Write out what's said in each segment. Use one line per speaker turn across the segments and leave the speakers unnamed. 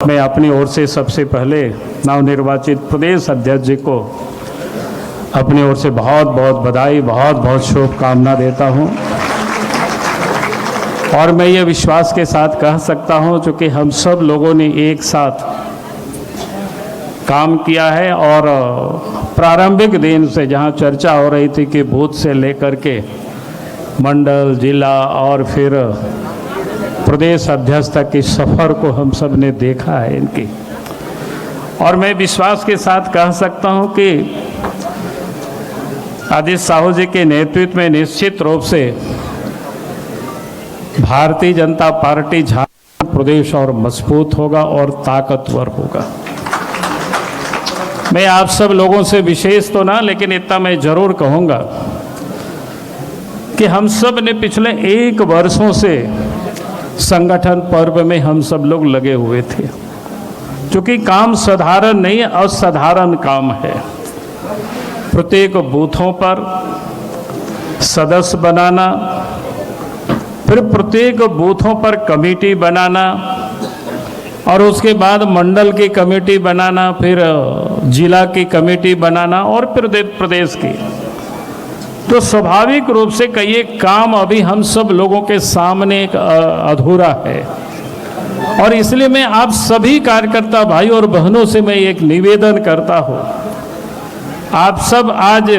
मैं अपनी ओर से सबसे पहले नवनिर्वाचित प्रदेश अध्यक्ष जी को अपनी ओर से बहुत बहुत बधाई, बहुत बहुत शुभकामना देता हूं। और मैं ये विश्वास के साथ कह सकता हूं, चूँकि हम सब लोगों ने एक साथ काम किया है और प्रारंभिक दिन से जहां चर्चा हो रही थी कि बूथ से लेकर के मंडल, जिला और फिर प्रदेश अध्यक्ष तक की सफ़र को हम सब ने देखा है इनकी। और मैं विश्वास के साथ कह सकता हूं कि आदित्य साहू जी के नेतृत्व में निश्चित रूप से भारतीय जनता पार्टी झारखंड प्रदेश और मजबूत होगा और ताकतवर होगा। मैं आप सब लोगों से विशेष तो ना, लेकिन इतना मैं जरूर कहूँगा कि हम सब ने पिछले 1 वर्षों से संगठन पर्व में हम सब लोग लगे हुए थे। क्योंकि काम साधारण नहीं है, असाधारण काम है। प्रत्येक बूथों पर सदस्य बनाना, फिर प्रत्येक बूथों पर कमेटी बनाना और उसके बाद मंडल की कमेटी बनाना, फिर जिला की कमेटी बनाना और फिर प्रदेश की। तो स्वाभाविक रूप से कई काम अभी हम सब लोगों के सामने एक अधूरा है। और इसलिए मैं आप सभी कार्यकर्ता भाई और बहनों से मैं एक निवेदन करता हूँ, आप सब आज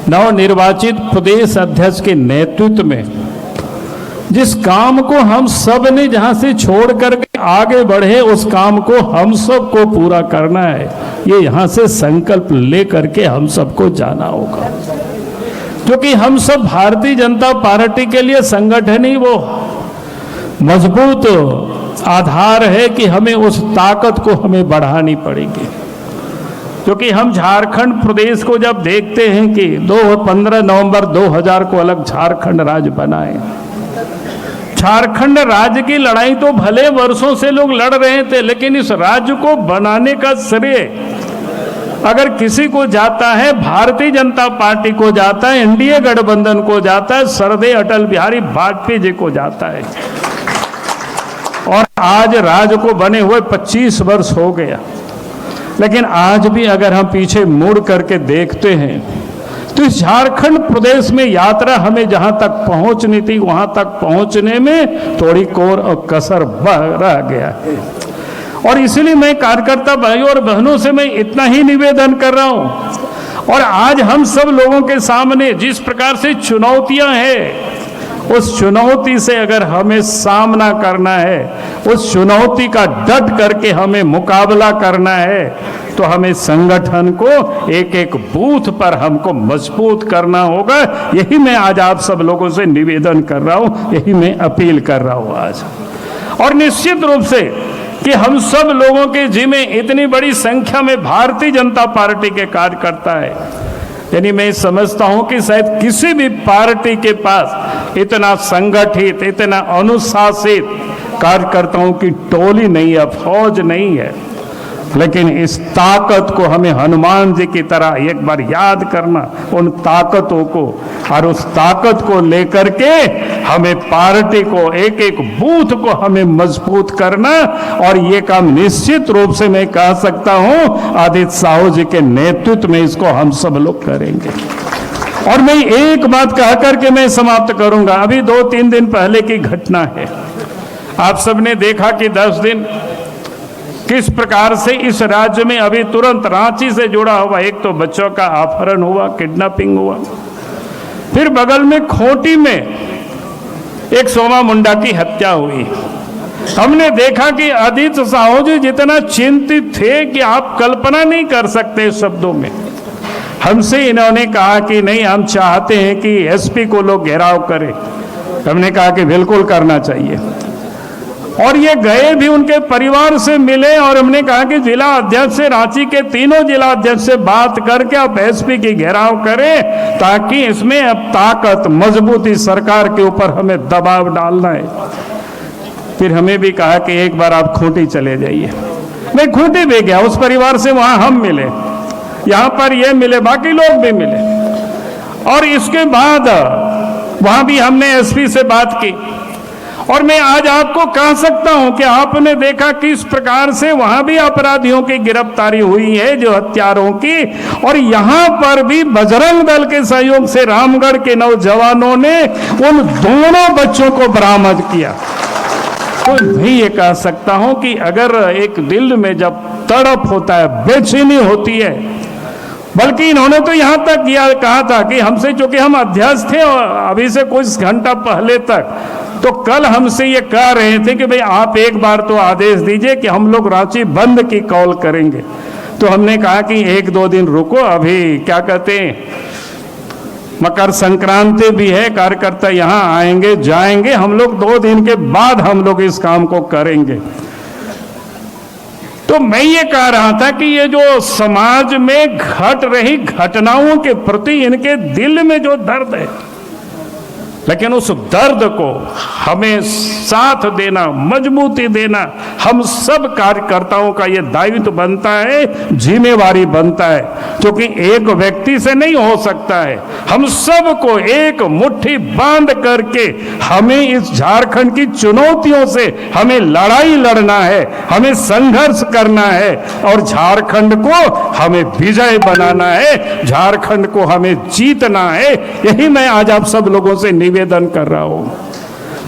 नवनिर्वाचित प्रदेश अध्यक्ष के नेतृत्व में जिस काम को हम सब ने जहाँ से छोड़ करके आगे बढ़े, उस काम को हम सबको पूरा करना है। ये यहाँ से संकल्प ले करके हम सबको जाना होगा, क्योंकि हम सब भारतीय जनता पार्टी के लिए संगठन ही वो मजबूत आधार है कि हमें उस ताकत को हमें बढ़ानी पड़ेगी। क्योंकि हम झारखंड प्रदेश को जब देखते हैं कि 15 नवंबर 2000 को अलग झारखंड राज्य बनाए। झारखंड राज्य की लड़ाई तो भले वर्षों से लोग लड़ रहे थे, लेकिन इस राज्य को बनाने का श्रेय अगर किसी को जाता है, भारतीय जनता पार्टी को जाता है, एनडीए गठबंधन को जाता है, श्रद्धेय अटल बिहारी वाजपेयी जी को जाता है। और आज राज्य को बने हुए 25 वर्ष हो गया, लेकिन आज भी अगर हम पीछे मुड़ करके देखते हैं तो इस झारखंड प्रदेश में यात्रा हमें जहां तक पहुंचनी थी, वहां तक पहुंचने में थोड़ी कोर और कसर रह गया है। और इसलिए मैं कार्यकर्ता भाइयों और बहनों से मैं इतना ही निवेदन कर रहा हूं। और आज हम सब लोगों के सामने जिस प्रकार से चुनौतियां हैं, उस चुनौती से अगर हमें सामना करना है, उस चुनौती का डट करके हमें मुकाबला करना है, तो हमें संगठन को एक एक बूथ पर हमको मजबूत करना होगा। यही मैं आज आप सब लोगों से निवेदन कर रहा हूं, यही मैं अपील कर रहा हूं आज। और निश्चित रूप से कि हम सब लोगों के जिम्मे इतनी बड़ी संख्या में भारतीय जनता पार्टी के कार्यकर्ता है, यानी मैं समझता हूं कि शायद किसी भी पार्टी के पास इतना संगठित, इतना अनुशासित कार्यकर्ताओं की टोली नहीं है, फौज नहीं है। लेकिन इस ताकत को हमें हनुमान जी की तरह एक बार याद करना, उन ताकतों को, और उस ताकत को लेकर के हमें पार्टी को एक एक बूथ को हमें मजबूत करना। और ये काम निश्चित रूप से मैं कह सकता हूं आदित्य साहू जी के नेतृत्व में इसको हम सब लोग करेंगे। और मैं एक बात कह करके मैं समाप्त करूंगा। अभी 2-3 दिन पहले की घटना है, आप सबने देखा कि 10 दिन किस प्रकार से इस राज्य में अभी तुरंत रांची से जुड़ा हुआ एक तो बच्चों का अपहरण हुआ, किडनैपिंग हुआ, फिर बगल में खोटी में एक सोमा मुंडा की हत्या हुई। हमने देखा कि आदित्य साहू जी जितना चिंतित थे कि आप कल्पना नहीं कर सकते शब्दों में। हमसे इन्होंने कहा कि नहीं, हम चाहते हैं कि एसपी को लोग घेराव करें। हमने कहा कि बिल्कुल करना चाहिए। और ये गए भी, उनके परिवार से मिले, और हमने कहा कि जिला अध्यक्ष से, रांची के तीनों जिला अध्यक्ष से बात करके आप एसपी की घेराव करें, ताकि इसमें अब ताकत, मजबूती सरकार के ऊपर हमें दबाव डालना है। फिर हमें भी कहा कि एक बार आप खूंटी चले जाइए। मैं खूंटी भी गया, उस परिवार से वहां हम मिले, यहां पर ये मिले, बाकी लोग भी मिले। और इसके बाद वहां भी हमने एसपी से बात की और मैं आज आपको कह सकता हूं कि आपने देखा किस प्रकार से वहां भी अपराधियों की गिरफ्तारी हुई है, जो हत्यारों की, और यहां पर भी बजरंग दल के सहयोग से रामगढ़ के नौजवानों ने उन दोनों बच्चों को बरामद किया। तो मैं ये कह सकता हूं कि अगर एक दिल में जब तड़प होता है, बेचैनी होती है, बल्कि इन्होंने तो यहां तक कहा था कि हमसे, चूंकि हम अध्यक्ष थे अभी से कुछ घंटा पहले तक, तो कल हमसे ये कह रहे थे कि भाई आप एक बार तो आदेश दीजिए कि हम लोग रांची बंद की कॉल करेंगे। तो हमने कहा कि एक दो दिन रुको, अभी क्या कहते हैं मकर संक्रांति भी है, कार्यकर्ता यहाँ आएंगे जाएंगे, हम लोग 2 दिन के बाद हम लोग इस काम को करेंगे। तो मैं ये कह रहा था कि ये जो समाज में घट रही घटनाओं के प्रति इनके दिल में जो दर्द है, लेकिन उस दर्द को हमें साथ देना, मजबूती देना, हम सब कार्यकर्ताओं का ये दायित्व बनता है, जिम्मेवारी बनता है, क्योंकि एक व्यक्ति से नहीं हो सकता है। हम सबको एक मुट्ठी बांध करके हमें इस झारखंड की चुनौतियों से हमें लड़ाई लड़ना है, हमें संघर्ष करना है, और झारखंड को हमें विजय बनाना है, झारखंड को हमें जीतना है। यही मैं आज आप सब लोगों से निवेदन कर रहा हूं,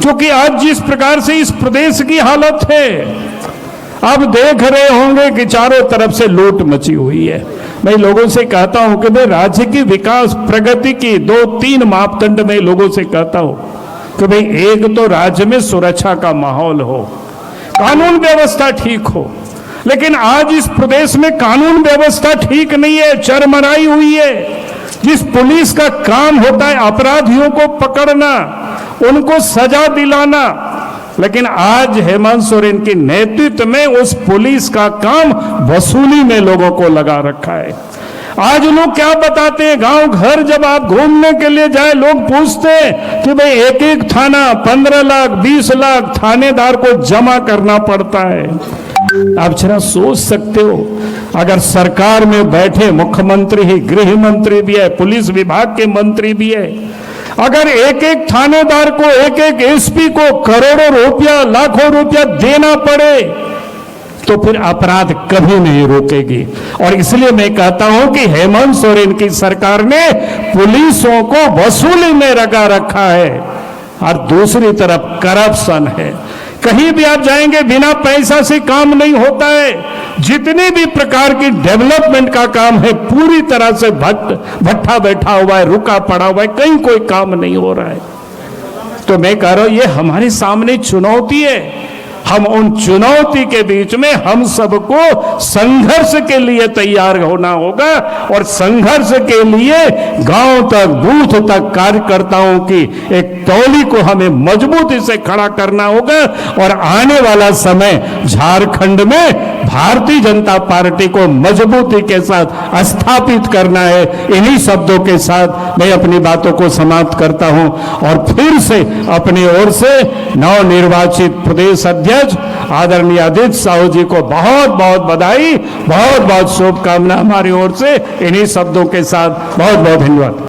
क्योंकि आज जिस प्रकार से इस प्रदेश की हालत है, आप देख रहे होंगे कि चारों तरफ से लूट मची हुई है। मैं लोगों से कहता हूं कि भाई राज्य की विकास प्रगति की 2-3 मापदंड में लोगों से कहता हूं कि भाई एक तो राज्य में सुरक्षा का माहौल हो, कानून व्यवस्था ठीक हो, लेकिन आज इस प्रदेश में कानून व्यवस्था ठीक नहीं है, चरमराई हुई है। जिस पुलिस का काम होता है अपराधियों को पकड़ना, उनको सजा दिलाना, लेकिन आज हेमंत सोरेन के नेतृत्व में उस पुलिस का काम वसूली में लोगों को लगा रखा है। आज लोग क्या बताते हैं, गांव घर जब आप घूमने के लिए जाए, लोग पूछते हैं कि भाई एक एक थाना 15 लाख 20 लाख थानेदार को जमा करना पड़ता है। आप जरा सोच सकते हो, अगर सरकार में बैठे मुख्यमंत्री ही, गृह मंत्री भी है, पुलिस विभाग के मंत्री भी है, अगर एक एक थानेदार को, एक एक एसपी को करोड़ों रुपया, लाखों रुपया देना पड़े, तो फिर अपराध कभी नहीं रुकेगी। और इसलिए मैं कहता हूं कि हेमंत सोरेन की सरकार ने पुलिसों को वसूली में लगा रखा है, और दूसरी तरफ करप्शन है। कहीं भी आप जाएंगे, बिना पैसा से काम नहीं होता है। जितने भी प्रकार की डेवलपमेंट का काम है, पूरी तरह से भट्ठा बैठा हुआ है, रुका पड़ा हुआ है, कहीं कोई काम नहीं हो रहा है। तो मैं कह रहा हूं, ये हमारे सामने चुनौती है। हम उन चुनौती के बीच में हम सबको संघर्ष के लिए तैयार होना होगा, और संघर्ष के लिए गांव तक, बूथ तक कार्यकर्ताओं की एक टोली को हमें मजबूती से खड़ा करना होगा। और आने वाला समय झारखंड में भारतीय जनता पार्टी को मजबूती के साथ स्थापित करना है। इन्हीं शब्दों के साथ मैं अपनी बातों को समाप्त करता हूं, और फिर से अपनी ओर से नवनिर्वाचित प्रदेश अध्यक्ष आदरणीय आदित्य साहू जी को बहुत बहुत बधाई, बहुत बहुत शुभकामना हमारी ओर से। इन्हीं शब्दों के साथ बहुत बहुत धन्यवाद।